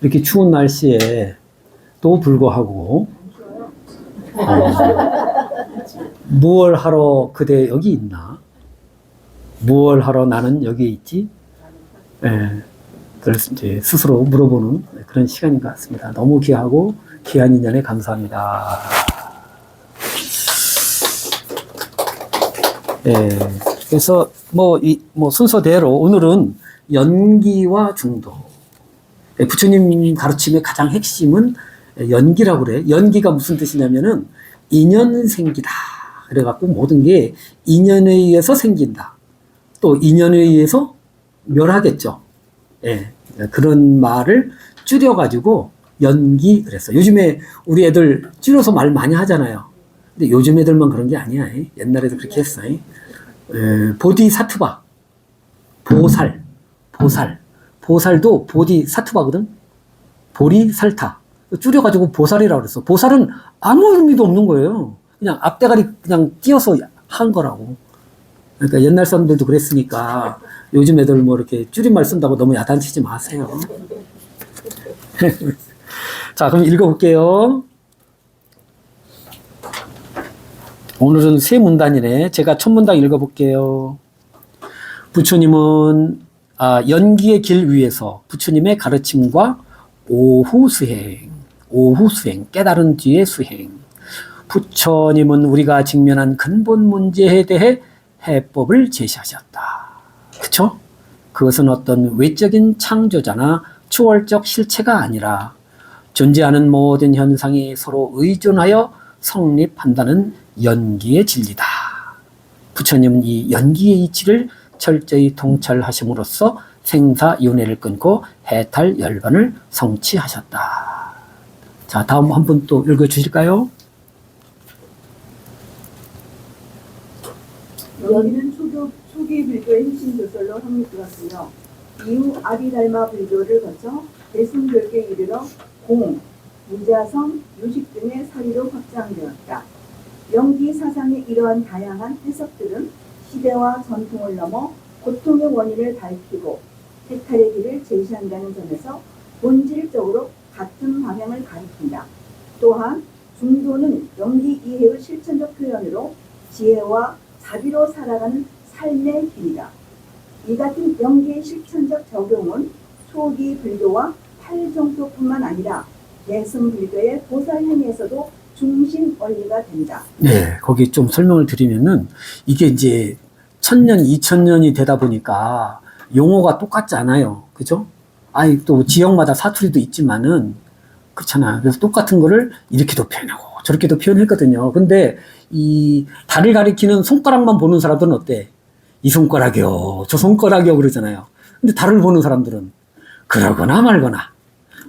이렇게 추운 날씨에 또 불구하고 무얼 하러 그대 여기 있나? 무얼 하러 나는 여기 있지? 예, 그래서 이제 스스로 물어보는 그런 시간인 것 같습니다. 너무 귀하고 귀한 인연에 감사합니다. 예, 그래서 뭐 순서대로 오늘은 연기와 중도. 예, 부처님 가르침의 가장 핵심은 연기라고 그래. 연기가 무슨 뜻이냐면은 인연생기다. 그래갖고 모든 게 인연에 의해서 생긴다. 또 인연에 의해서 멸하겠죠. 예, 그런 말을 줄여가지고 연기 그랬어. 요즘에 우리 애들 줄여서 말 많이 하잖아요. 근데 요즘 애들만 그런 게 아니야. 옛날에도 그렇게 했어. 보디사투바, 보살도 보디사투바거든. 보리살타. 줄여가지고 보살이라고 그랬어. 보살은 아무 의미도 없는 거예요. 그냥 앞대가리 그냥 띄어서 한 거라고. 그러니까 옛날 사람들도 그랬으니까 요즘 애들 뭐 이렇게 줄임말 쓴다고 너무 야단치지 마세요. 자, 그럼 읽어볼게요. 오늘은 세 문단이네. 제가 첫 문단 읽어볼게요. 부처님은 연기의 길 위에서 부처님의 가르침과 오후 수행, 깨달은 뒤의 수행. 부처님은 우리가 직면한 근본 문제에 대해 해법을 제시하셨다. 그쵸? 그것은 어떤 외적인 창조자나 초월적 실체가 아니라 존재하는 모든 현상이 서로 의존하여 성립한다는 연기의 진리다. 부처님은 이 연기의 이치를 철저히 통찰하심으로써 생사윤회를 끊고 해탈 열반을 성취하셨다. 자, 다음 한 분 또 읽어주실까요? 여기는 초기 불교의 핵심 교설로 확립되었으며 이후 아비달마 불교를 거쳐 대승별교에 이르러 공, 무자성, 유식 등의 사리로 확장되었다. 연기 사상의 이러한 다양한 해석들은 시대와 전통을 넘어 고통의 원인을 밝히고 해탈의 길을 제시한다는 점에서 본질적으로 같은 방향을 가리킨다. 또한 중도는 연기 이해의 실천적 표현으로 지혜와 자비로 살아가는 삶의 길이다. 이 같은 연기의 실천적 적용은 초기 불교와 팔정토뿐만 아니라 대승 불교의 보살행에서도 중심 원리가 된다. 네, 거기 좀 설명을 드리면은 이게 이제 1000년, 2000년이 되다 보니까 용어가 똑같지 않아요. 그죠? 아니, 또 지역마다 사투리도 있지만은 그렇잖아. 그래서 똑같은 거를 이렇게도 표현하고 저렇게도 표현했거든요. 근데 이 달을 가리키는 손가락만 보는 사람들은 어때? 이 손가락이요, 저 손가락이요 그러잖아요. 근데 달을 보는 사람들은 그러거나 말거나.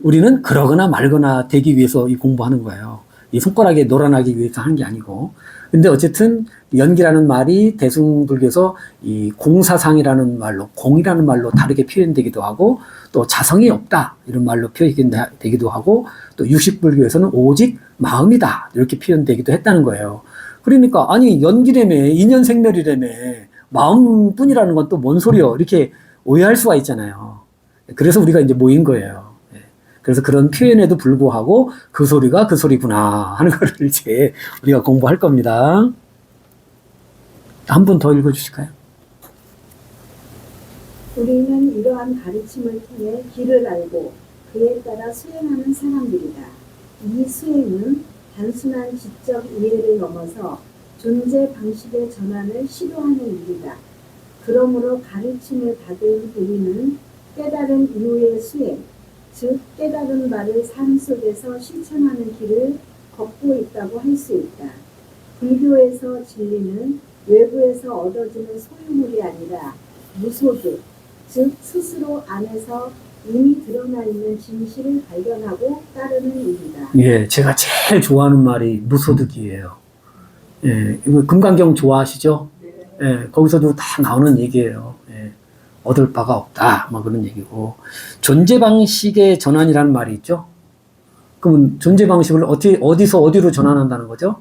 우리는 그러거나 말거나 되기 위해서 이 공부하는 거예요. 이 손가락에 놀아나기 위해서 하는 게 아니고. 근데 어쨌든 연기라는 말이 대승불교에서 이 공사상이라는 말로, 공이라는 말로 다르게 표현되기도 하고, 또 자성이 없다 이런 말로 표현되기도 하고, 또 유식불교에서는 오직 마음이다 이렇게 표현되기도 했다는 거예요. 그러니까 아니 연기라며, 인연생멸이라며, 마음뿐이라는 건 또 뭔 소리요 이렇게 오해할 수가 있잖아요. 그래서 우리가 이제 모인 거예요. 그래서 그런 표현에도 불구하고 그 소리가 그 소리구나 하는 거를 이제 우리가 공부할 겁니다. 한 번 더 읽어주실까요? 우리는 이러한 가르침을 통해 길을 알고 그에 따라 수행하는 사람들이다. 이 수행은 단순한 지적 이해를 넘어서 존재 방식의 전환을 시도하는 일이다. 그러므로 가르침을 받은 우리는 깨달은 이후의 수행, 즉 깨달은 바를 삶 속에서 실천하는 길을 걷고 있다고 할 수 있다. 불교에서 진리는 외부에서 얻어지는 소유물이 아니라 무소득, 즉 스스로 안에서 이미 드러나 있는 진실을 발견하고 따르는 일이다. 예, 제가 제일 좋아하는 말이 무소득이에요. 예, 이거 금강경 좋아하시죠? 예, 거기서도 다 나오는 얘기예요. 예, 얻을 바가 없다, 뭐 그런 얘기고. 존재 방식의 전환이라는 말이 있죠? 그러면 존재 방식을 어디서 어디로 전환한다는 거죠?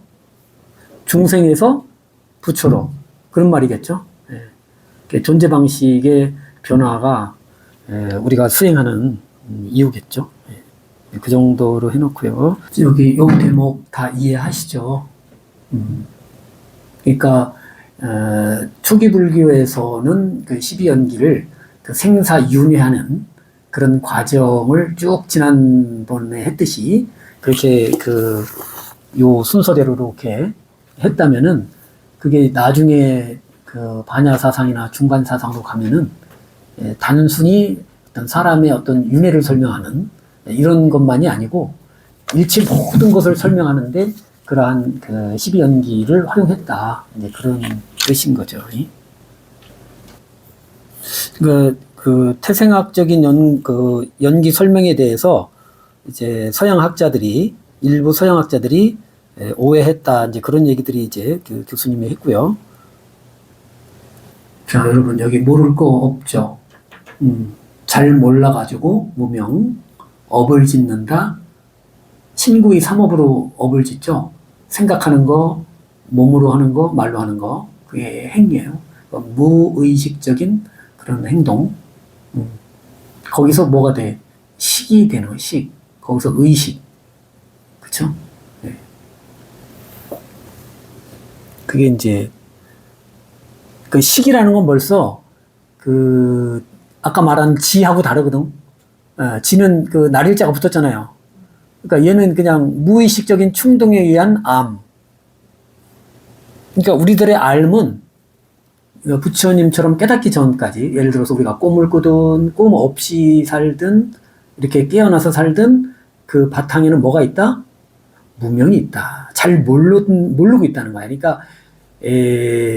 중생에서 부처로. 그런 말이겠죠? 예, 존재 방식의 변화가 우리가 수행하는 이유겠죠? 예. 그 정도로 해놓고요. 여기 요 대목 다 이해하시죠? 그러니까 초기 불교에서는 그 12연기를 그 생사윤회하는 그런 과정을 쭉 지난번에 했듯이 그렇게 그 요 순서대로 이렇게 했다면은 그게 나중에 그 반야 사상이나 중간 사상으로 가면은 단순히 어떤 사람의 어떤 윤회를 설명하는 이런 것만이 아니고 일체 모든 것을 설명하는데 그러한 그 12연기를 활용했다. 이제 그런 뜻인 거죠. 그 태생학적인 그 연기 설명에 대해서 이제 일부 서양 학자들이 오해했다. 이제 그런 얘기들이 이제 그 교수님이 했고요. 자, 여러분 여기 모를 거 없죠. 잘 몰라가지고 무명, 업을 짓는다. 친구의 삼업으로 업을 짓죠. 생각하는 거, 몸으로 하는 거, 말로 하는 거, 그게 행위예요. 무의식적인 그런 행동. 거기서 뭐가 돼? 식이 되는 거예요. 식. 거기서 의식. 그쵸? 네. 그게 이제 그 식이라는 건 벌써 그 아까 말한 지하고 다르거든. 지는 그 날일자가 붙었잖아요. 그러니까 얘는 그냥 무의식적인 충동에 의한 암. 그러니까 우리들의 삶은 부처님처럼 깨닫기 전까지, 예를 들어서 우리가 꿈을 꾸든 꿈 없이 살든 이렇게 깨어나서 살든 그 바탕에는 뭐가 있다? 무명이 있다. 잘 모르고 있다는 거야. 그러니까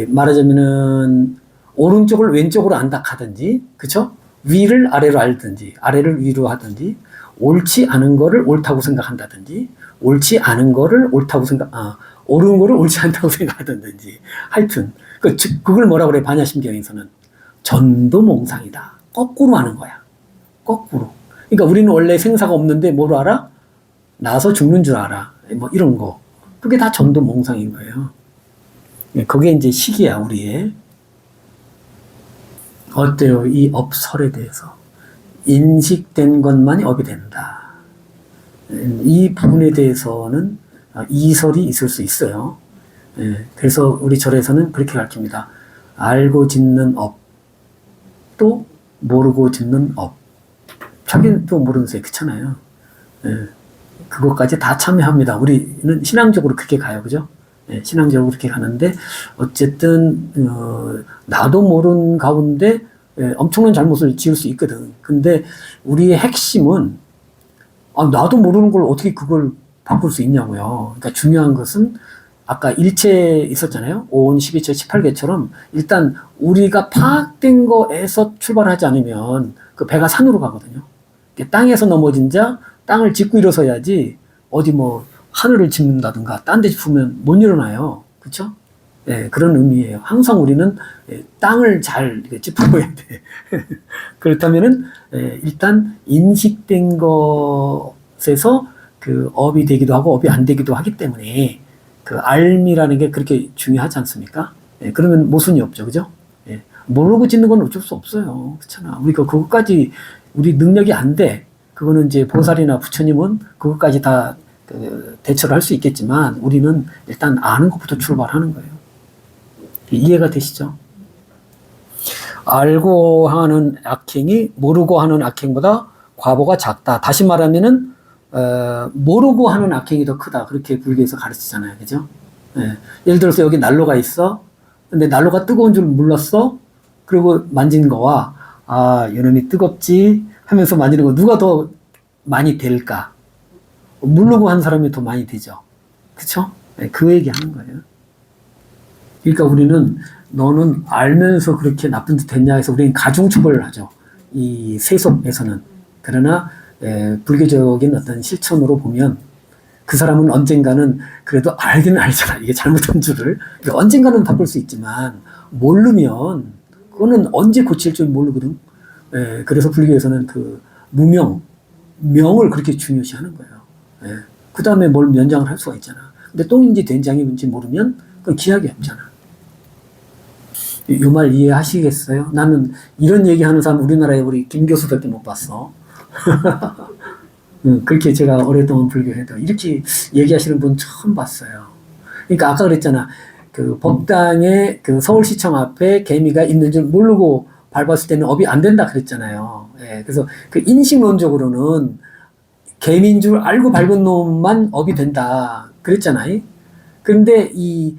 말하자면은 오른쪽을 왼쪽으로 안다 하든지, 그쵸? 위를 아래로 알든지, 아래를 위로 하든지, 옳지 않은 거를 옳다고 생각한다든지, 옳지 않은 거를 옳은 거를 옳지 않다고 생각하든지, 하여튼, 그걸 뭐라 그래, 반야심경에서는? 전도몽상이다. 거꾸로 하는 거야. 거꾸로. 그러니까 우리는 원래 생사가 없는데 뭘 알아? 나서 죽는 줄 알아. 뭐 이런 거. 그게 다 전도몽상인 거예요. 그게 이제 식이야, 우리의. 어때요? 이 업설에 대해서. 인식된 것만이 업이 된다. 이 부분에 대해서는 이설이 있을 수 있어요. 그래서 우리 절에서는 그렇게 가르칩니다. 알고 짓는 업, 또 모르고 짓는 업. 자기는 또 모르는 새 그렇잖아요. 그것까지 다 참여합니다. 우리는 신앙적으로 그렇게 가요. 그죠? 신앙적으로 그렇게 가는데 어쨌든 나도 모르는 가운데 엄청난 잘못을 지을 수 있거든. 근데 우리의 핵심은 나도 모르는 걸 어떻게 그걸 바꿀 수 있냐고요. 그러니까 중요한 것은 아까 일체 있었잖아요. 5온 12처 18개처럼 일단 우리가 파악된 거에서 출발하지 않으면 그 배가 산으로 가거든요. 땅에서 넘어진 자 땅을 짚고 일어서야지 어디 뭐 하늘을 짚는다든가 딴 데 짚으면 못 일어나요. 그렇죠? 그런 의미예요. 항상 우리는 땅을 잘 짚어야 돼. 그렇다면은 일단 인식된 것에서 그 업이 되기도 하고 업이 안 되기도 하기 때문에 그 알미라는 게 그렇게 중요하지 않습니까? 그러면 모순이 없죠. 그죠? 모르고 짓는 건 어쩔 수 없어요. 그렇잖아. 우리가 그것까지 우리 능력이 안 돼. 그거는 이제 보살이나 부처님은 그것까지 다 대처를 할 수 있겠지만 우리는 일단 아는 것부터 출발하는 거예요. 이해가 되시죠? 알고 하는 악행이 모르고 하는 악행보다 과보가 작다. 다시 말하면은 모르고 하는 악행이 더 크다. 그렇게 불교에서 가르치잖아요. 그죠? 예를 들어서 여기 난로가 있어. 근데 난로가 뜨거운 줄 몰랐어. 그리고 만진 거와 이놈이 뜨겁지 하면서 만지는 거 누가 더 많이 될까? 모르고 한 사람이 더 많이 되죠. 그쵸? 그 얘기 하는 거예요. 그러니까 우리는 너는 알면서 그렇게 나쁜 짓 했냐 해서 우리는 가중처벌을 하죠. 이 세속에서는. 그러나 불교적인 어떤 실천으로 보면 그 사람은 언젠가는 그래도 알기는 알잖아. 이게 잘못한 줄을. 그러니까 언젠가는 바꿀 수 있지만 모르면 그거는 언제 고칠 줄 모르거든. 그래서 불교에서는 그 명을 그렇게 중요시하는 거예요. 그 다음에 뭘 면장을 할 수가 있잖아. 근데 똥인지 된장인지 모르면 그건 기약이 없잖아. 이 말 이해하시겠어요? 나는 이런 얘기하는 사람 우리나라에 우리 김 교수밖에 못 봤어. 그렇게 제가 오랫동안 불교해도 이렇게 얘기하시는 분 처음 봤어요. 그러니까 아까 그랬잖아. 그 법당에 그 서울시청 앞에 개미가 있는 줄 모르고 밟았을 때는 업이 안 된다 그랬잖아요. 예, 그래서 그 인식론적으로는 개미인 줄 알고 밟은 놈만 업이 된다 그랬잖아요. 그런데 이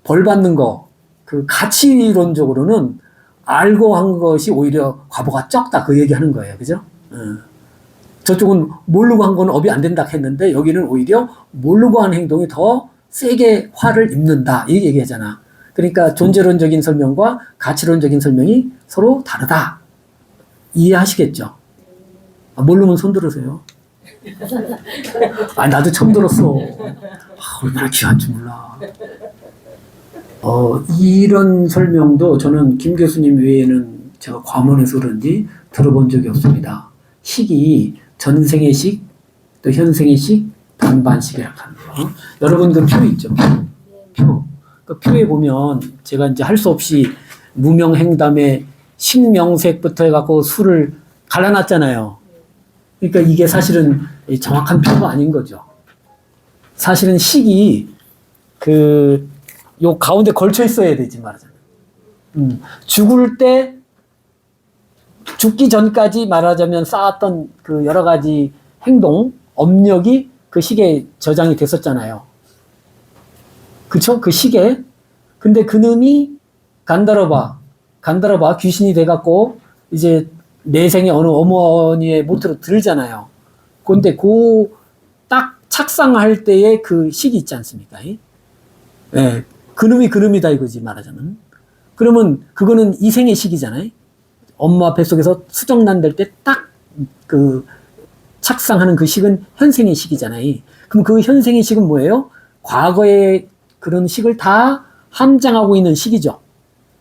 벌 받는 거, 그 가치론적으로는 알고 한 것이 오히려 과보가 적다 그 얘기하는 거예요. 그죠? 저쪽은 모르고 한 건 업이 안 된다 했는데 여기는 오히려 모르고 한 행동이 더 세게 화를 입는다 이 얘기하잖아. 그러니까 존재론적인 설명과 가치론적인 설명이 서로 다르다. 이해하시겠죠? 모르면 손 들으세요. 나도 처음 들었어. 얼마나 귀한 줄 몰라. 이런 설명도 저는 김 교수님 외에는 제가 과문해서 그런지 들어본 적이 없습니다. 식이 전생의 식, 또 현생의 식, 반반식이라고 하는 거. 여러분 그 표 있죠? 표. 그 표에 보면 제가 이제 할 수 없이 무명행담에 식명색부터 해갖고 수를 갈라놨잖아요. 그러니까 이게 사실은 정확한 표가 아닌 거죠. 사실은 식이 요 가운데 걸쳐 있어야 되지 말하자면. 죽을 때 죽기 전까지 말하자면 쌓았던 그 여러 가지 행동, 업력이 그 식에 저장이 됐었잖아요. 그쵸? 그 식에. 근데 그놈이 간다라바 귀신이 돼갖고 이제 내생에 어느 어머니의 모토로 들잖아요. 근데 딱 착상할 때의 그 식이 있지 않습니까? 예. 그놈이 그놈이다 이거지 말하자면. 그러면 그거는 이생의 식이잖아요. 엄마 뱃속에서 수정난 될 때 딱 그 착상하는 그 식은 현생의 식이잖아요. 그럼 그 현생의 식은 뭐예요? 과거의 그런 식을 다 함장하고 있는 식이죠.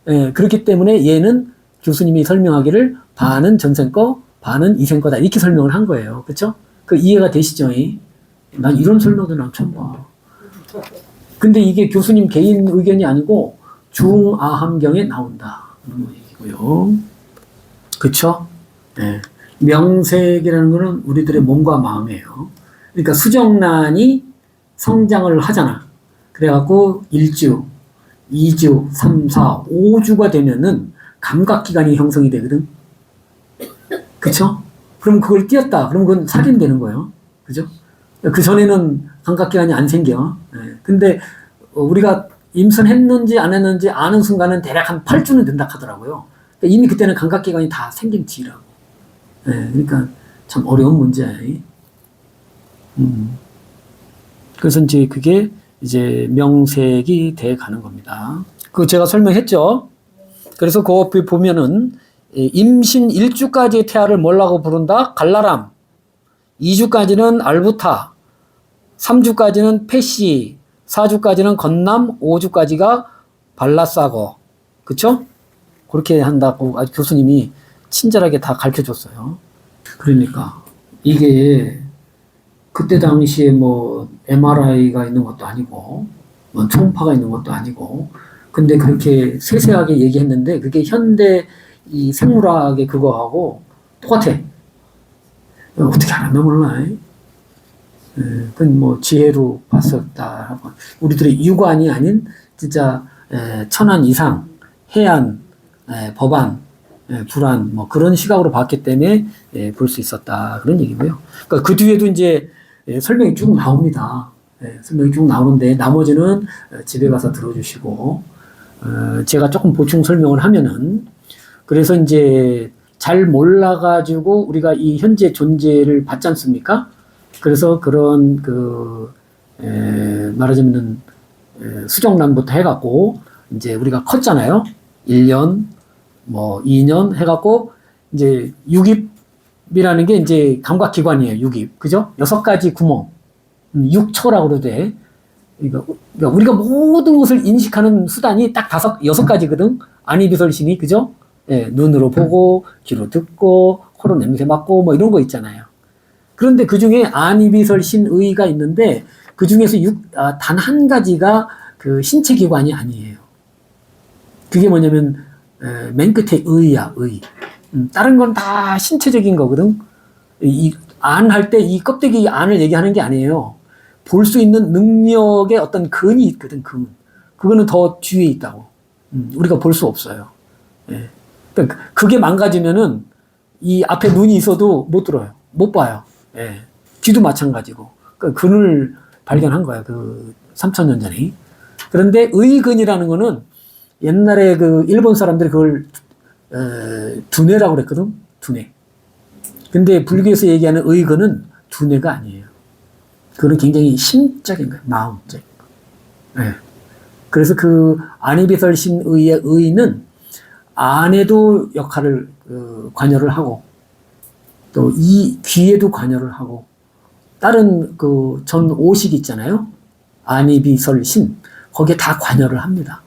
예, 그렇기 때문에 얘는 교수님이 설명하기를 반은 전생 거, 반은 이생 거다 이렇게 설명을 한 거예요. 그렇죠? 그 이해가 되시죠? 난 이런 설명도 난 처음 봐. 근데 이게 교수님 개인 의견이 아니고 중아함경에 나온다. 그런 얘기고요. 그쵸? 네. 명색이라는 거는 우리들의 몸과 마음이에요. 그러니까 수정란이 성장을 하잖아. 그래갖고 1주, 2주, 3, 4, 5주가 되면은 감각기관이 형성이 되거든. 그쵸? 그럼 그걸 띄었다. 그럼 그건 살인되는 거예요. 그죠? 그 전에는 감각기관이 안 생겨. 네. 근데 우리가 임신했는지 안 했는지 아는 순간은 대략 한 8주는 된다 하더라고요. 그러니까 이미 그때는 감각기관이 다 생긴 뒤라고. 네. 그러니까 참 어려운 문제예요. 그래서 이제 그게 이제 명색이 돼 가는 겁니다. 그 제가 설명했죠. 그래서 그 보면은 임신 1주까지의 태아를 뭐라고 부른다? 갈라람. 2주까지는 알부타. 3주까지는 패시. 4주까지는 건남. 5주까지가 발라싸거. 그쵸? 그렇게 한다고 아주 교수님이 친절하게 다 가르쳐 줬어요. 그러니까 이게 그때 당시에 뭐 MRI가 있는 것도 아니고 뭐 초음파가 있는 것도 아니고 근데 그렇게 세세하게 얘기했는데 그게 현대 이 생물학의 그거하고 똑같아. 어떻게 알았나 몰라. 그건 뭐 지혜로 봤었다. 우리들의 유관이 아닌 진짜 천안 이상, 해안, 법안, 불안 뭐 그런 시각으로 봤기 때문에 볼 수 있었다. 그런 얘기고요. 그러니까 그 뒤에도 이제 설명이 쭉 나옵니다. 설명이 쭉 나오는데 나머지는 집에 가서 들어주시고 제가 조금 보충 설명을 하면은 그래서 이제 잘 몰라가지고 우리가 이 현재 존재를 받지 않습니까? 그래서 그런 말하자면은 수정란부터 해갖고 이제 우리가 컸잖아요. 1년, 뭐 2년 해갖고 이제 육입이라는 게 이제 감각기관이에요. 육입, 그죠? 6가지 구멍, 6초라고 그러대. 그러니까 우리가 모든 것을 인식하는 수단이 딱 6가지거든. 안이비설신이, 그죠? 눈으로 보고, 귀로 듣고, 코로 냄새 맡고, 뭐 이런 거 있잖아요. 그런데 그 중에 안이비설신의가 있는데, 그 중에서 단 한 가지가 그 신체 기관이 아니에요. 그게 뭐냐면, 맨 끝에 의야, 의. 다른 건 다 신체적인 거거든. 안 할 때 이 껍데기 안을 얘기하는 게 아니에요. 볼 수 있는 능력의 어떤 근이 있거든, 근. 그거는 더 뒤에 있다고. 우리가 볼 수 없어요. 예. 그러니까 그게 망가지면은 이 앞에 눈이 있어도 못 들어요. 못 봐요. 예. 귀도 마찬가지고. 그 근을 발견한 거야, 그 3,000년 전에. 그런데 의근이라는 거는 옛날에 그 일본 사람들이 그걸 두뇌라고 그랬거든. 두뇌. 근데 불교에서 얘기하는 의근은 두뇌가 아니에요. 그건 굉장히 심적인 거예요. 마음적인 거. 네. 그래서 그 안이비설신의의 의는 안에도 역할을 관여를 하고 또 이 귀에도 관여를 하고 다른 그 전 오식 있잖아요. 안이비설신 거기에 다 관여를 합니다.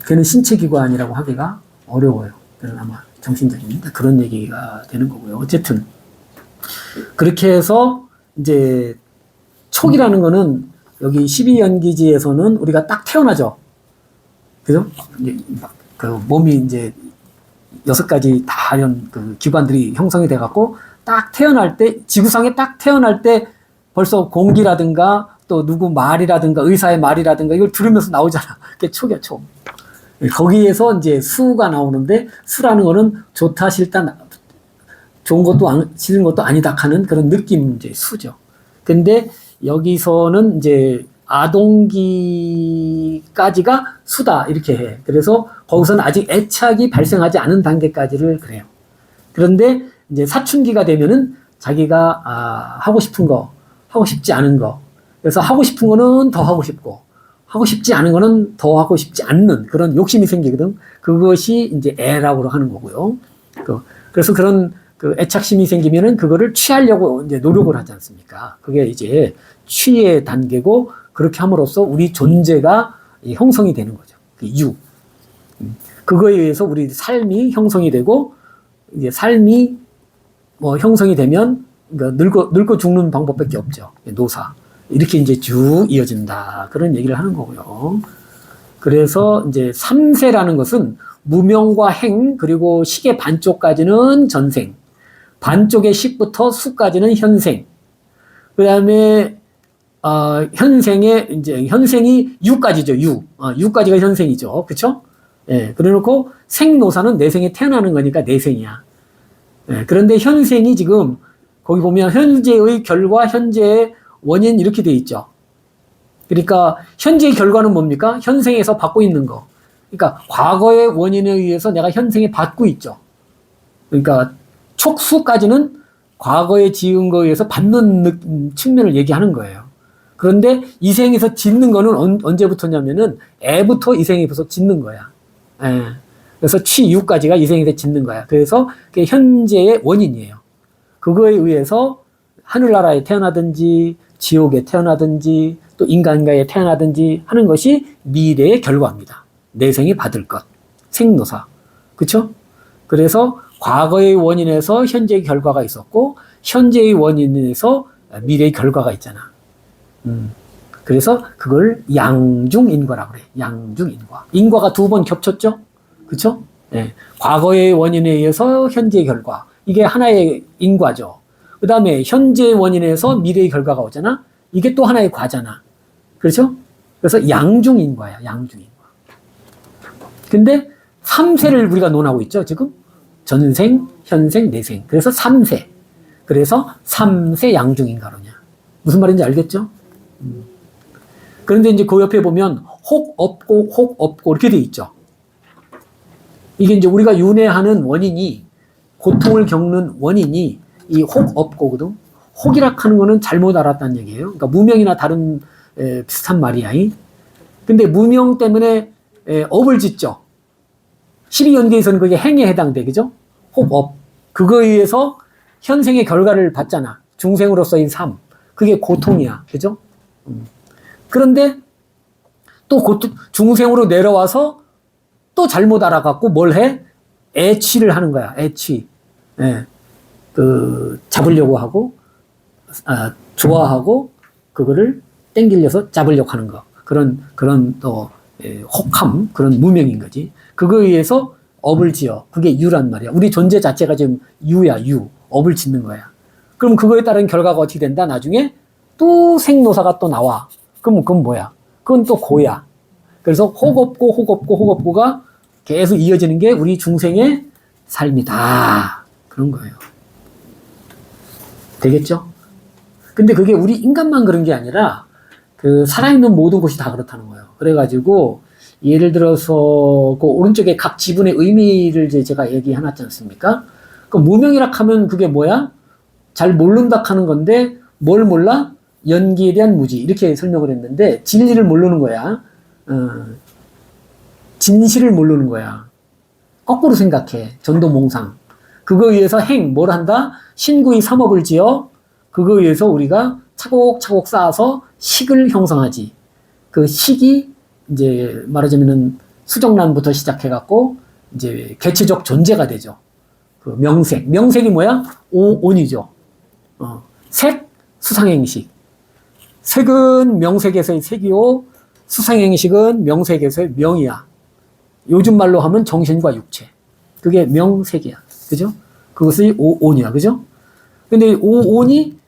그는 신체기관이라고 하기가 어려워요. 그래서 아마 정신적인 그런 얘기가 되는 거고요. 어쨌든 그렇게 해서 이제 촉이라는 거는 여기 12연기지에서는 우리가 딱 태어나죠. 그죠? 그 몸이 이제 6가지 다 이런 그 기관들이 형성이 돼갖고 딱 태어날 때, 지구상에 딱 태어날 때 벌써 공기라든가 또 누구 말이라든가 의사의 말이라든가 이걸 들으면서 나오잖아. 그게 촉이야, 촉. 거기에서 이제 수가 나오는데 수라는 거는 좋다, 싫다, 좋은 것도 싫은 것도 아니다 하는 그런 느낌 이제 수죠. 근데 여기서는 이제 아동기까지가 수다 이렇게 해. 그래서 거기서는 아직 애착이 발생하지 않은 단계까지를 그래요. 그런데 이제 사춘기가 되면은 자기가 하고 싶은 거, 하고 싶지 않은 거. 그래서 하고 싶은 거는 더 하고 싶고 하고 싶지 않은 거는 더 하고 싶지 않는 그런 욕심이 생기거든. 그것이 이제 애라고 하는 거고요. 그래서 그런 그 애착심이 생기면은 그거를 취하려고 이제 노력을 하지 않습니까? 그게 이제 취의 단계고 그렇게 함으로써 우리 존재가 형성이 되는 거죠. 그 유. 그거에 의해서 우리 삶이 형성이 되고 이제 삶이 뭐 형성이 되면 그러니까 늙고 죽는 방법밖에 없죠. 노사. 이렇게 이제 쭉 이어진다. 그런 얘기를 하는 거고요. 그래서 이제 3세라는 것은 무명과 행, 그리고 식의 반쪽까지는 전생, 반쪽의 식부터 수까지는 현생, 그 다음에, 현생이 유까지죠, 유. 유까지가 현생이죠. 그쵸? 예, 그래 놓고 생노사는 내생에 태어나는 거니까 내생이야. 예, 그런데 현생이 지금, 거기 보면 현재의 결과, 현재의 원인 이렇게 돼 있죠. 그러니까 현재의 결과는 뭡니까? 현생에서 받고 있는 거. 그러니까 과거의 원인에 의해서 내가 현생에 받고 있죠. 그러니까 촉수까지는 과거에 지은 거에 의해서 받는 측면을 얘기하는 거예요. 그런데 이생에서 짓는 거는 언제부터냐면은 애부터 이생에서 짓는 거야. 예. 그래서 취유까지가 이생에서 짓는 거야. 그래서 그게 현재의 원인이에요. 그거에 의해서 하늘나라에 태어나든지 지옥에 태어나든지 또 인간가에 태어나든지 하는 것이 미래의 결과입니다. 내생이 받을 것. 생노사. 그쵸? 그래서 과거의 원인에서 현재의 결과가 있었고 현재의 원인에서 미래의 결과가 있잖아. 그래서 그걸 양중인과라고 그래. 양중인과. 인과가 2번 겹쳤죠? 그쵸? 네. 과거의 원인에 의해서 현재의 결과. 이게 하나의 인과죠. 그 다음에 현재의 원인에서 미래의 결과가 오잖아? 이게 또 하나의 과잖아. 그렇죠? 그래서 양중인과야, 양중인과. 근데 3세를 우리가 논하고 있죠, 지금? 전생, 현생, 내생. 그래서 3세. 그래서 3세 양중인과로냐. 무슨 말인지 알겠죠? 그런데 이제 그 옆에 보면 혹 없고 이렇게 돼 있죠. 이게 이제 우리가 윤회하는 원인이, 고통을 겪는 원인이 이 혹 없고거든. 혹이라 하는 거는 잘못 알았다는 얘기예요. 그러니까 무명이나 다른 비슷한 말이야. 근데 무명 때문에 업을 짓죠. 12연계에서는 그게 행에 해당돼. 그죠? 혹 업. 그거에 의해서 현생의 결과를 받잖아. 중생으로서의 삶. 그게 고통이야. 그죠? 그런데 또 중생으로 내려와서 또 잘못 알아갖고 뭘 해? 애취를 하는 거야. 애취. 예. 잡으려고 하고, 좋아하고, 그거를 땡기려서 잡으려고 하는 거. 그런 또, 혹함, 그런 무명인 거지. 그거에 의해서 업을 지어. 그게 유란 말이야. 우리 존재 자체가 지금 유야, 유. 업을 짓는 거야. 그럼 그거에 따른 결과가 어떻게 된다? 나중에 또 생노사가 또 나와. 그럼 그건 뭐야? 그건 또 고야. 그래서 호겁고 호겁고 호겁고가 계속 이어지는 게 우리 중생의 삶이다. 그런 거예요. 되겠죠? 근데 그게 우리 인간만 그런 게 아니라 그 살아있는 모든 곳이 다 그렇다는 거예요. 그래가지고 예를 들어서 그 오른쪽에 각 지분의 의미를 이제 제가 얘기해놨지 않습니까? 그 무명이라 하면 그게 뭐야? 잘 모른다 하는 건데 뭘 몰라? 연기에 대한 무지 이렇게 설명을 했는데 진리를 모르는 거야. 진실을 모르는 거야. 거꾸로 생각해. 전도몽상. 그거에 의해서 뭘 한다? 신구의 삼업을 지어 그거에 의해서 우리가 차곡차곡 쌓아서 식을 형성하지. 그 식이 이제 말하자면은 수정란부터 시작해갖고 이제 개체적 존재가 되죠. 그 명색. 명색이 뭐야? 온이죠. 색, 수상행식. 색은 명색에서의 색이요. 수상행식은 명색에서의 명이야. 요즘 말로 하면 정신과 육체. 그게 명색이야. 그죠? 그것이 온이야. 그죠? 근데 온이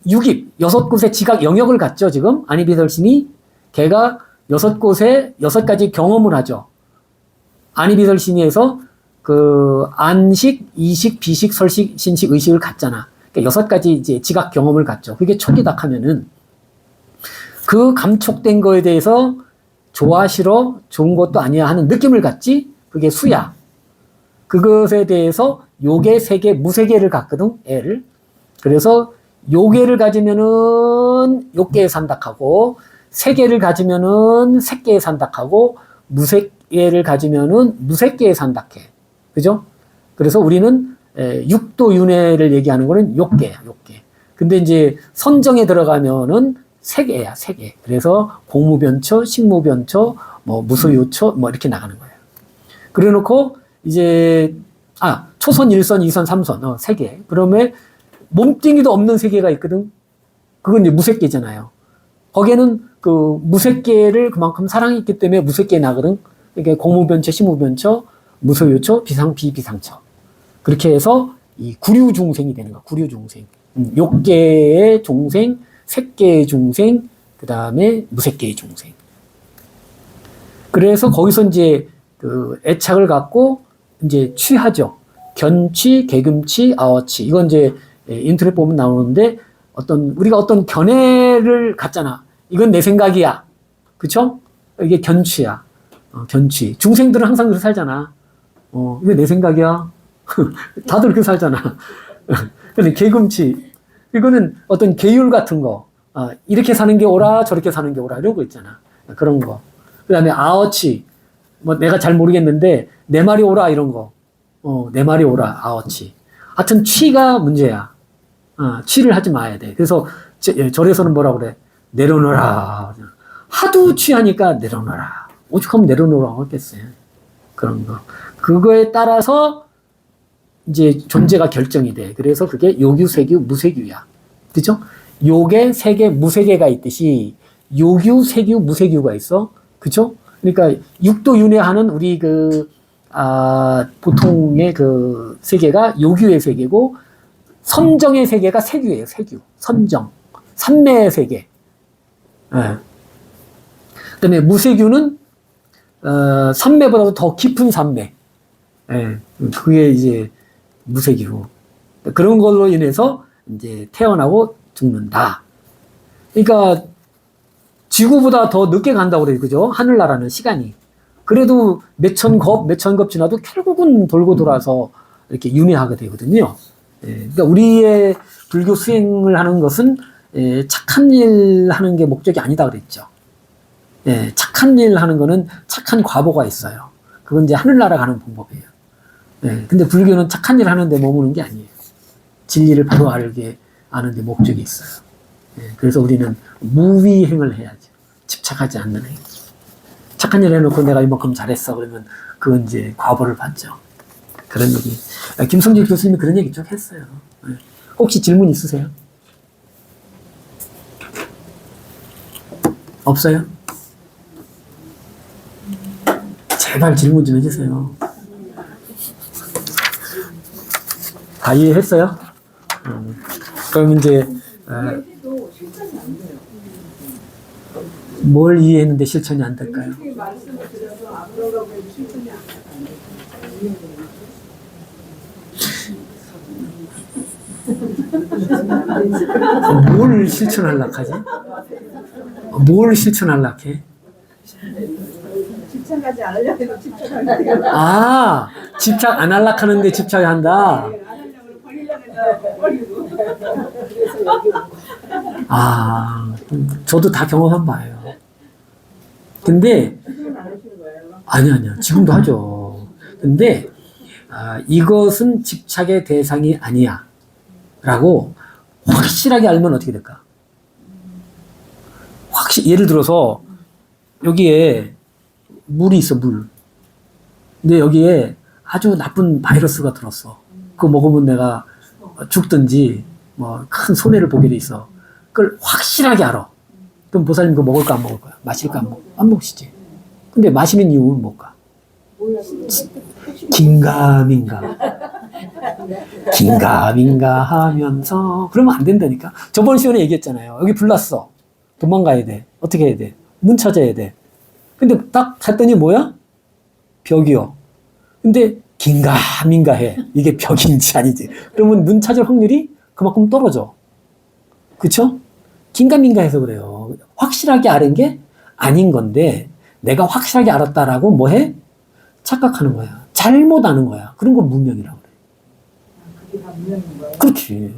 6입, 6곳의 지각 영역을 갖죠, 지금. 아니비설신이. 걔가 6곳에 6가지 경험을 하죠. 아니비설신이에서 그 안식, 이식, 비식, 설식, 신식, 의식을 갖잖아. 그러니까 6가지 이제 지각 경험을 갖죠. 그게 초기다 하면은 그 감촉된 거에 대해서 좋아, 싫어, 좋은 것도 아니야 하는 느낌을 갖지? 그게 수야. 그것에 대해서 요계, 세계, 무세계를 갖거든, 애를. 그래서 요계를 가지면은 요계에 산닥하고, 세계를 가지면은 색계에 산닥하고, 무색계를 가지면은 무색계에 산닥해. 그죠? 그래서 우리는 육도윤회를 얘기하는 거는 욕계야, 욕계. 근데 이제 선정에 들어가면은 세계야, 세계. 그래서 공무변처, 식무변처, 뭐 무소요처, 뭐 이렇게 나가는 거예요. 그래 놓고 이제 초선, 1선, 2선, 3선, 세계. 그러면 몸뚱이도 없는 세계가 있거든. 그건 이제 무색계잖아요. 거기에는 그 무색계를 그만큼 사랑했기 때문에 무색계에 나거든. 이게 공무변처, 식무변처, 무소요처, 비상처. 그렇게 해서 이 구류중생이 되는 거야. 구류중생. 욕계의 중생, 색계의 중생, 그 다음에 무색계의 중생. 그래서 거기서 이제 그 애착을 갖고 이제 취하죠. 견취, 개금취, 아어취. 이건 이제 인터넷 보면 나오는데 우리가 어떤 견해를 갖잖아. 이건 내 생각이야. 그쵸? 이게 견취야. 견취. 중생들은 항상 그렇게 살잖아. 이게 내 생각이야. 다들 그렇게 살잖아. 근데 개금취. 이거는 어떤 계율 같은 거. 이렇게 사는 게 옳아, 저렇게 사는 게 옳아. 이런 거 있잖아. 그런 거. 그 다음에 아어치. 뭐 내가 잘 모르겠는데, 내 말이 옳아, 이런 거. 내 말이 옳아, 아어치. 하여튼 취가 문제야. 취를 하지 마야 돼. 그래서 절에서는 뭐라 그래? 내려놓으라. 하도 취하니까 내려놓으라. 오죽하면 내려놓으라고 하겠어요. 그런 거. 그거에 따라서 이제 존재가 결정이 돼. 그래서 그게 요규, 세규, 무세규야. 그죠? 요계, 세계, 무세계가 있듯이 요규, 세규, 무세규가 있어. 그죠? 그러니까 육도윤회하는 우리 보통의 그 세계가 요규의 세계고 선정의 세계가 세규예요. 세규. 선정. 삼매의 세계. 예. 그다음에 무세규는 삼매보다도 더 깊은 삼매. 예. 그게 이제 무세규. 그런 걸로 인해서 이제 태어나고 죽는다. 그러니까 지구보다 더 늦게 간다고 그래요. 그죠? 하늘나라는 시간이. 그래도 몇천 겁 지나도 결국은 돌고 돌아서 이렇게 윤회하게 되거든요. 예. 그러니까 우리의 불교 수행을 하는 것은 착한 일 하는 게 목적이 아니다 그랬죠. 예. 착한 일 하는 거는 착한 과보가 있어요. 그건 이제 하늘나라 가는 방법이에요. 예. 근데 불교는 착한 일 하는데 머무는 게 아니에요. 진리를 바로 알게 아는데 목적이 있어요. 예. 그래서 우리는 무위행을 해야죠. 집착하지 않는 행. 착한 일 해놓고 내가 이만큼 잘했어. 그러면 그건 이제 과보를 받죠. 그런 얘기. 김성길 교수님이 그런 얘기 쭉 했어요. 예. 혹시 질문 있으세요? 없어요? 제발 질문 좀 해주세요. 다 이해했어요? 그럼 이제 이해해도 실천이 안 돼요. 뭘 이해했는데 실천이 안 될까요? 이렇게 말씀을 드려도 아무런가 보니 실천이 안 돼요. 뭘 실천하려고 하지? 뭘 실천하려고 해? 집착하지 않으려고 해도 집착하게 아, 집착 안 하려고 하는데 집착한다? 안 하려고 버리려고 해도 버리고. 아, 저도 다 경험한 바예요. 근데, 지금은 안 하시는 거예요? 아니요. 지금도 하죠. 근데, 이것은 집착의 대상이 아니야. 라고 확실하게 알면 어떻게 될까? 예를 들어서, 여기에 물이 있어, 물. 근데 여기에 아주 나쁜 바이러스가 들었어. 그거 먹으면 내가 죽든지, 뭐, 큰 손해를 보게 돼 있어. 그걸 확실하게 알아. 그럼 보살님 그거 먹을까 안 먹을까요? 마실까 안 먹을까? 안 먹으시지. 근데 마시는 이유는 뭘까? 긴가민가 하면서 그러면 안 된다니까. 저번 시간에 얘기했잖아요. 여기 불났어. 도망가야 돼. 어떻게 해야 돼? 문 찾아야 돼. 근데 딱 갔더니 뭐야? 벽이요. 근데 긴가민가 해. 이게 벽인지 아니지. 그러면 문 찾을 확률이 그만큼 떨어져. 그쵸? 긴가민가해서 그래요. 확실하게 아는 게 아닌 건데 내가 확실하게 알았다라고 뭐 해? 착각하는 거야. 잘못 아는 거야. 그런 걸 문명이라고 그래. 그게 다 무명인 거예요? 그렇지.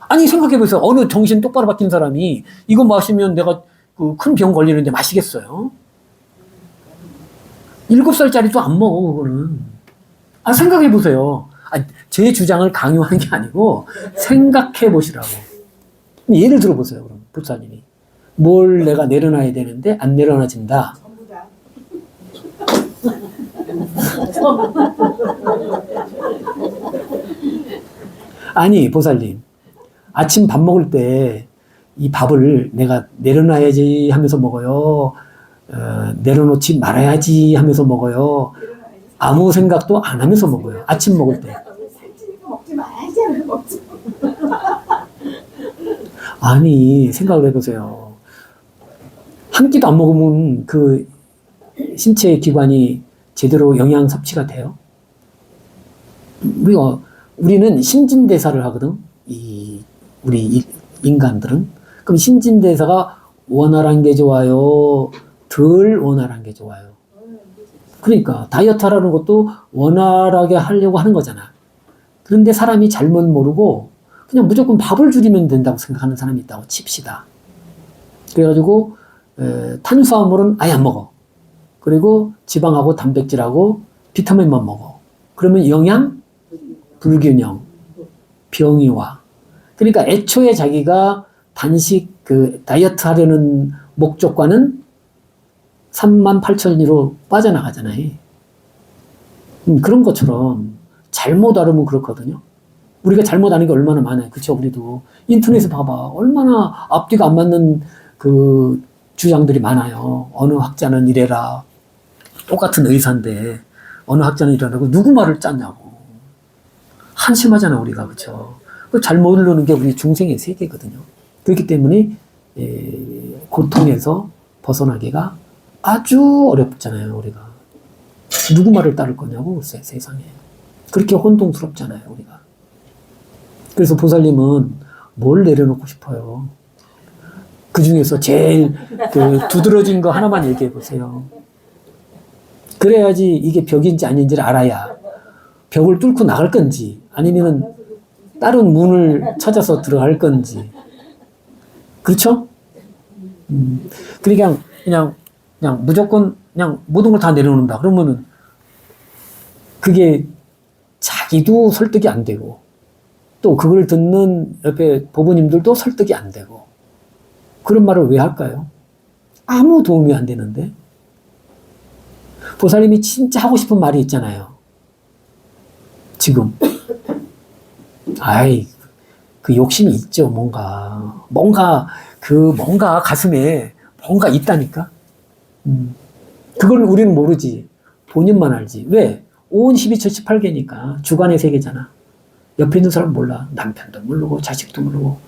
아니 생각해보세요. 어느 정신 똑바로 박힌 사람이 이거 마시면 내가 그 큰 병 걸리는데 마시겠어요? 7살짜리도 안 먹어 그거는. 생각해보세요. 제 주장을 강요하는 게 아니고 생각해보시라고. 예를 들어보세요. 그럼 보살님이 뭘 내가 내려놔야 되는데 안 내려놔진다. 전부 다. 아니 보살님 아침 밥 먹을 때 이 밥을 내가 내려놔야지 하면서 먹어요. 내려놓지 말아야지 하면서 먹어요. 아무 생각도 안 하면서 먹어요. 아침 먹을 때. 살찌니까 먹지 말자. 먹지. 아니 생각을 해보세요. 한 끼도 안 먹으면 그 신체 기관이 제대로 영양 섭취가 돼요? 우리는 신진대사를 하거든. 우리 인간들은. 그럼 신진대사가 원활한 게 좋아요? 덜 원활한 게 좋아요? 그러니까 다이어트 하라는 것도 원활하게 하려고 하는 거잖아. 그런데 사람이 잘못 모르고 그냥 무조건 밥을 줄이면 된다고 생각하는 사람이 있다고 칩시다. 그래가지고 탄수화물은 아예 안 먹어. 그리고 지방하고 단백질하고 비타민만 먹어. 그러면 영양 불균형, 병이 와. 그러니까 애초에 자기가 단식 다이어트 하려는 목적과는 38,000리로 빠져나가잖아요. 그런 것처럼 잘못 알으면 그렇거든요. 우리가 잘못 아는 게 얼마나 많아요. 그쵸? 우리도 인터넷에 봐봐. 얼마나 앞뒤가 안 맞는 그 주장들이 많아요. 어느 학자는 이래라. 똑같은 의사인데 어느 학자는 이러라고 누구 말을 짰냐고. 한심하잖아 우리가. 그쵸? 잘 모르는 게 우리 중생의 세계거든요. 그렇기 때문에 고통에서 벗어나기가 아주 어렵잖아요. 우리가 누구 말을 따를 거냐고 세상에. 그렇게 혼동스럽잖아요 우리가. 그래서 보살님은 뭘 내려놓고 싶어요? 그 중에서 제일 두드러진 거 하나만 얘기해 보세요. 그래야지 이게 벽인지 아닌지를 알아야 벽을 뚫고 나갈 건지 아니면 다른 문을 찾아서 들어갈 건지. 그렇죠? 그냥 무조건 그냥 모든 걸 다 내려놓는다. 그러면은 그게 자기도 설득이 안 되고 또 그걸 듣는 옆에 보부님들도 설득이 안 되고 그런 말을 왜 할까요? 아무 도움이 안 되는데. 보살님이 진짜 하고 싶은 말이 있잖아요. 지금. 그 욕심이 있죠, 뭔가 가슴에 뭔가 있다니까? 그걸 우리는 모르지. 본인만 알지. 왜? 온 12처 18개니까. 주관의 세계잖아. 옆에 있는 사람 몰라. 남편도 모르고 자식도 모르고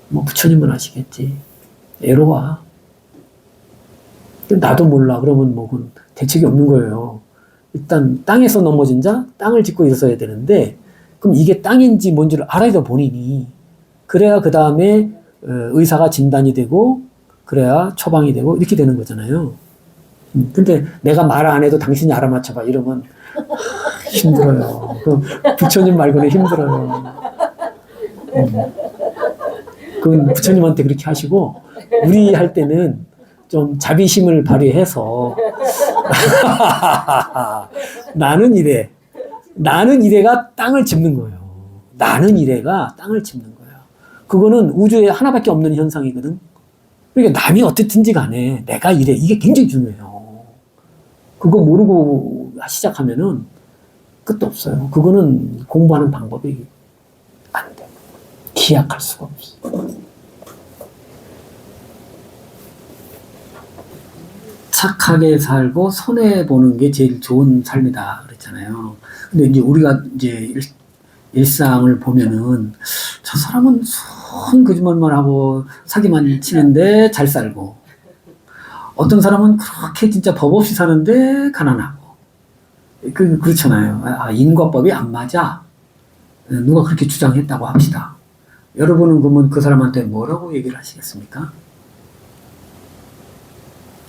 뭐 부처님은 아시겠지. 애로와. 나도 몰라. 그러면 뭐 그건 대책이 없는 거예요. 일단 땅에서 넘어진 자 땅을 짚고 있어야 되는데 그럼 이게 땅인지 뭔지를 알아야 돼 본인이. 그래야 그 다음에 의사가 진단이 되고 그래야 처방이 되고 이렇게 되는 거잖아요. 근데 내가 말 안 해도 당신이 알아맞혀봐 이러면 힘들어요. 그 부처님 말고는 힘들어요. 그건 부처님한테 그렇게 하시고 우리 할 때는 좀 자비심을 발휘해서 나는 이래. 나는 이래가 땅을 짚는 거예요. 나는 이래가 땅을 짚는 거예요. 그거는 우주에 하나밖에 없는 현상이거든. 그러니까 남이 어떻든지 간에 내가 이래. 이게 굉장히 중요해요. 그거 모르고 시작하면은 끝도 없어요. 그거는 공부하는 방법이 안 돼. 기약할 수가 없어. 착하게 살고 손해보는 게 제일 좋은 삶이다 그랬잖아요. 근데 이제 우리가 이제 일상을 보면은 저 사람은 순 거짓말만 하고 사기만 치는데 잘 살고 어떤 사람은 그렇게 진짜 법 없이 사는데 가난하고 그렇잖아요. 인과법이 안 맞아. 누가 그렇게 주장했다고 합시다. 여러분은 그러면 그 사람한테 뭐라고 얘기를 하시겠습니까?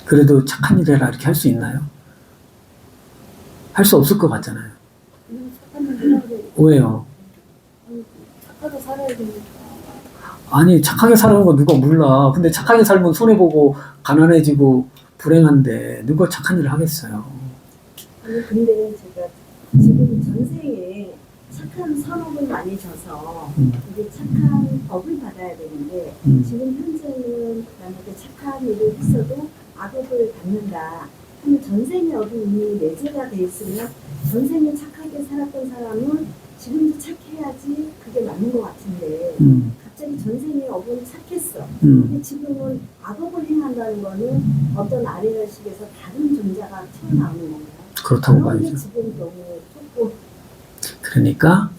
그래도 착한 일 해라 이렇게 할 수 있나요? 할 수 없을 것 같잖아요. 왜요? 착하게 살아야 되니까. 아니 착하게 사는 거 누가 몰라. 근데 착하게 살면 손해보고 가난해지고 불행한데 누가 착한 일을 하겠어요. 아니 근데 제가 지금 전생에 착한 선업을 많이 져서 이게 착한 법을 받아야 되는데 지금 현재는 만약에 착한 일을 했어도 악업을 받는다 하면 전생에 업이 이미 내재가 돼 있으면 전생에 착하게 살았던 사람은 지금도 착해야지 그게 맞는 것 같은데 갑자기 전생에 업은 착했어. 근데 지금은 악업을 행한다는 거는 어떤 아래의식에서 다른 존재가 튀어나오는 건가요? 그렇다고 그런 게 봐야죠. 지금 너무 조금 그러니까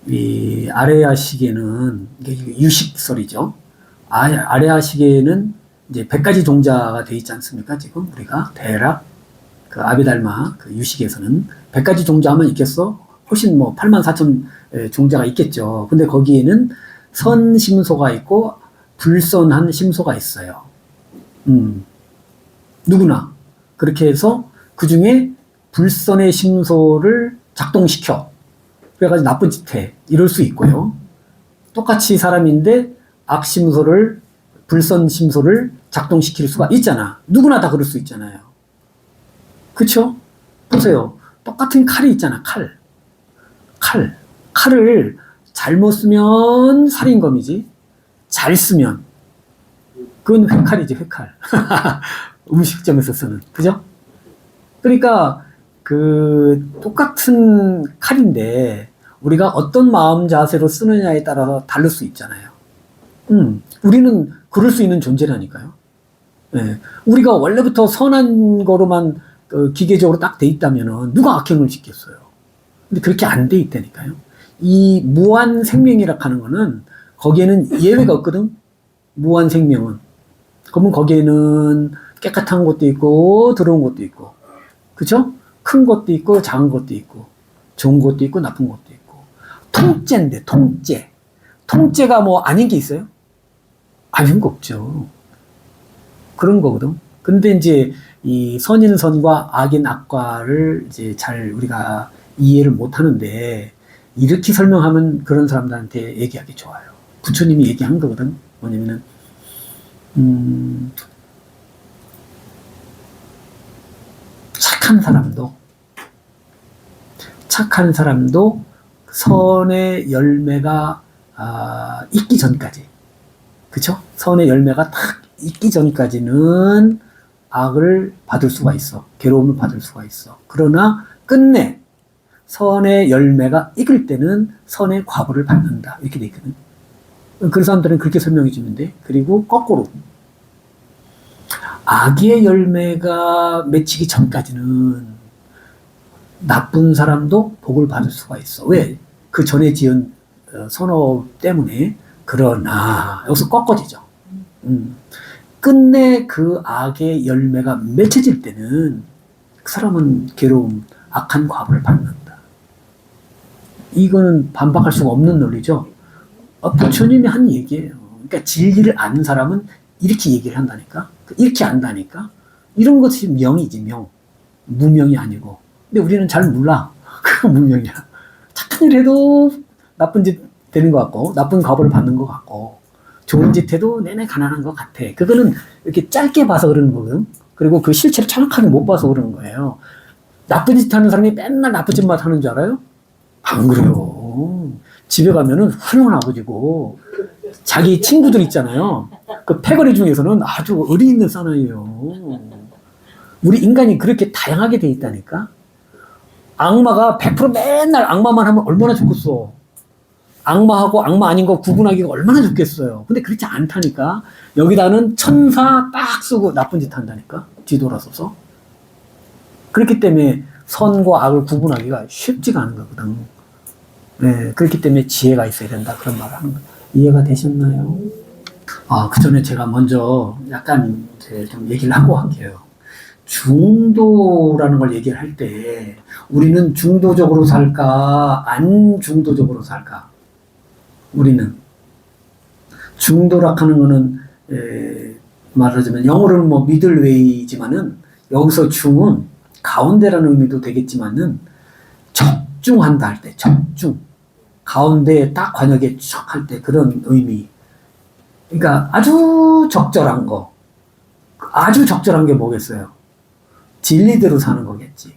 이 아레아시계는 이게 유식설이죠. 아레아시계는 이제 100가지 종자가 돼 있지 않습니까? 지금 우리가 대략 그 아비달마 그 유식에서는 100가지 종자만 있겠어? 훨씬 뭐 84,000 종자가 있겠죠. 근데 거기에는 선심소가 있고 불선한 심소가 있어요. 누구나 그렇게 해서 그 중에 불선의 심소를 작동시켜. 그래가지고 나쁜 짓 해. 이럴 수 있고요. 똑같이 사람인데 악심소를, 불선심소를 작동시킬 수가 있잖아. 누구나 다 그럴 수 있잖아요. 그쵸? 보세요. 똑같은 칼이 있잖아, 칼. 칼을 잘못 쓰면 살인검이지. 잘 쓰면. 그건 회칼이지, 회칼. 음식점에서 쓰는. 그죠? 그러니까, 똑같은 칼인데, 우리가 어떤 마음 자세로 쓰느냐에 따라서 다를 수 있잖아요. 우리는 그럴 수 있는 존재라니까요. 네. 우리가 원래부터 선한 거로만 기계적으로 딱 돼 있다면은 누가 악행을 짓겠어요. 근데 그렇게 안 돼 있다니까요. 이 무한 생명이라 하는 거는 거기에는 예외가 없거든. 무한 생명은. 그러면 거기에는 깨끗한 것도 있고 더러운 것도 있고, 그죠? 큰 것도 있고 작은 것도 있고, 좋은 것도 있고 나쁜 것도 있고. 통째인데 통째. 통째가 뭐 아닌 게 있어요? 아닌 거 없죠. 그런 거거든. 근데 이제 이 선인 선과 악인 악과를 이제 잘 우리가 이해를 못 하는데, 이렇게 설명하면 그런 사람들한테 얘기하기 좋아요. 부처님이 얘기한 거거든. 뭐냐면은, 착한 사람도 선의 열매가 있기 전까지, 그쵸? 선의 열매가 딱 있기 전까지는 악을 받을 수가 있어. 괴로움을 받을 수가 있어. 그러나 끝내 선의 열매가 익을 때는 선의 과보를 받는다. 이렇게 돼 있거든. 그 사람들은 그렇게 설명해 주는데, 그리고 거꾸로 악의 열매가 맺히기 전까지는 나쁜 사람도 복을 받을 수가 있어. 왜? 그 전에 지은 선호 때문에. 그러나 여기서 꺾어지죠. 끝내 그 악의 열매가 맺혀질 때는 그 사람은 괴로움, 악한 과보를 받는다. 이거는 반박할 수가 없는 논리죠. 부처님이 한 얘기예요. 그러니까 진리를 아는 사람은 이렇게 얘기를 한다니까. 이렇게 안다니까. 이런 것이 명이지, 명. 무명이 아니고. 근데 우리는 잘 몰라. 그거 무명이야. 착한 일 해도 나쁜 짓 되는 것 같고, 나쁜 과보를 받는 것 같고, 좋은 짓 해도 내내 가난한 것 같아. 그거는 이렇게 짧게 봐서 그러는 거거든. 그리고 그 실체를 정확하게 못 봐서 그러는 거예요. 나쁜 짓 하는 사람이 맨날 나쁜 짓만 하는 줄 알아요? 안 그래요. 집에 가면은 훌륭한 아버지고, 자기 친구들 있잖아요. 그 패거리 중에서는 아주 의리 있는 사나이예요. 우리 인간이 그렇게 다양하게 돼 있다니까? 악마가 100% 맨날 악마만 하면 얼마나 좋겠어. 악마하고 악마 아닌 거 구분하기가 얼마나 좋겠어요. 근데 그렇지 않다니까. 여기다는 천사 딱 쓰고 나쁜 짓 한다니까. 뒤돌아서서. 그렇기 때문에 선과 악을 구분하기가 쉽지가 않은 거거든. 네, 그렇기 때문에 지혜가 있어야 된다. 그런 말을 하는 거예요. 이해가 되셨나요? 그 전에 제가 먼저 약간 이제 좀 얘기를 하고 할게요. 중도라는 걸 얘기를 할 때 우리는 중도적으로 살까 안 중도적으로 살까? 우리는 중도라 하는 거는 말하자면 영어로는 뭐 미들웨이지만은 여기서 중은 가운데라는 의미도 되겠지만은 적중한다 할 때 적중 가운데에 딱 관역에 촥 할 때 그런 의미. 그러니까 아주 적절한 거. 아주 적절한 게 뭐겠어요? 진리대로 사는 거겠지.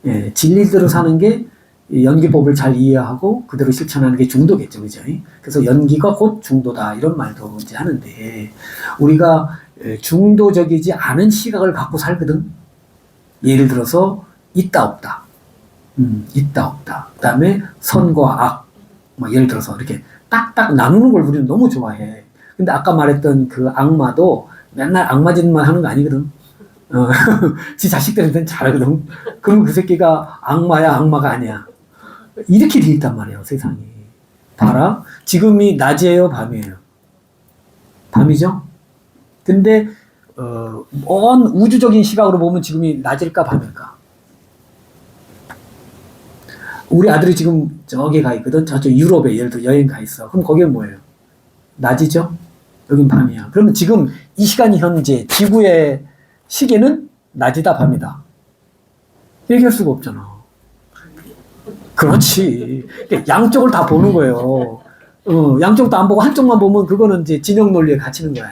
예, 진리대로 사는 게 연기법을 잘 이해하고 그대로 실천하는 게 중도겠죠. 그죠? 그래서 연기가 곧 중도다. 이런 말도 이제 하는데 우리가 중도적이지 않은 시각을 갖고 살거든. 예를 들어서 있다 없다. 있다 없다. 그 다음에 선과 악. 뭐 예를 들어서 이렇게 딱딱 나누는 걸 우리는 너무 좋아해. 근데 아까 말했던 그 악마도 맨날 악마 짓만 하는 거 아니거든. 지 자식들한테는 잘하거든. 그럼 그 새끼가 악마야, 악마가 아니야. 이렇게 돼 있단 말이에요, 세상이. 봐라. 지금이 낮이에요, 밤이에요? 밤이죠? 근데, 먼 우주적인 시각으로 보면 지금이 낮일까, 밤일까? 우리 아들이 지금 저기 가 있거든. 저쪽 유럽에 예를 들어 여행 가 있어. 그럼 거기는 뭐예요? 낮이죠? 여긴 밤이야. 그러면 지금 이 시간이 현재 지구의 시계는 낮이다, 밤이다. 얘기할 수가 없잖아. 그렇지. 양쪽을 다 보는 거예요. 양쪽도 안 보고 한쪽만 보면 그거는 이제 진영 논리에 갇히는 거야.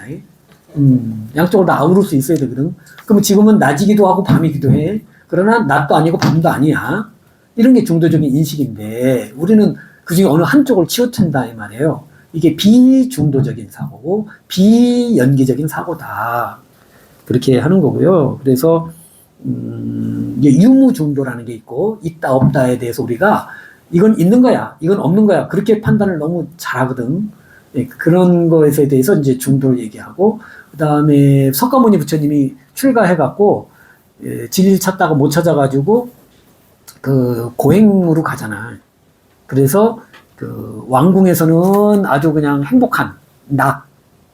양쪽을 다 아우를 수 있어야 되거든. 그러면 지금은 낮이기도 하고 밤이기도 해. 그러나 낮도 아니고 밤도 아니야. 이런 게 중도적인 인식인데 우리는 그중에 어느 한쪽을 치우친다 이 말이에요. 이게 비중도적인 사고고 비연기적인 사고다. 그렇게 하는 거고요. 그래서 유무중도라는 게 있고 있다 없다에 대해서 우리가 이건 있는 거야, 이건 없는 거야 그렇게 판단을 너무 잘하거든. 예, 그런 것에 대해서 이제 중도를 얘기하고 그 다음에 석가모니 부처님이 출가해갖고 진리를 찾다가 못 찾아가지고 그 고행으로 가잖아. 그래서 그 왕궁에서는 아주 그냥 행복한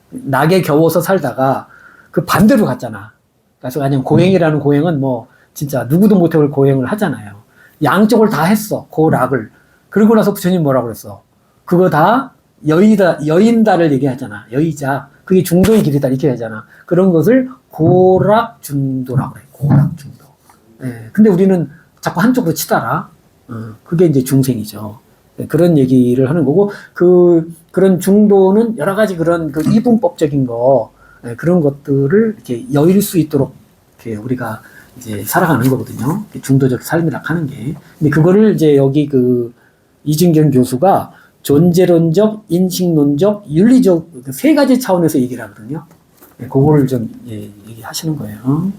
낙에 겨워서 살다가 그 반대로 갔잖아. 그래서 그냥 고행이라는 고행은 뭐 진짜 누구도 못해볼 고행을 하잖아요. 양쪽을 다 했어. 고락을. 그러고 나서 부처님 뭐라고 그랬어? 그거 다 여인다를 얘기하잖아. 여의자. 그게 중도의 길이다. 이렇게 하잖아. 그런 것을 고락중도라고 그래. 고락중도. 예. 근데 우리는 자꾸 한쪽으로 치달아. 그게 이제 중생이죠. 예. 그런 얘기를 하는 거고, 그런 중도는 여러 가지 그런 그 이분법적인 거, 예. 그런 것들을 이렇게 여일 수 있도록 이렇게 우리가 이제 살아가는 거거든요. 중도적 삶이라 하는 게. 근데 그거를 이제 여기 그 이준경 교수가 존재론적, 인식론적, 윤리적 세 가지 차원에서 얘기를 하거든요. 예. 그거를 좀 얘기하시는 거예요.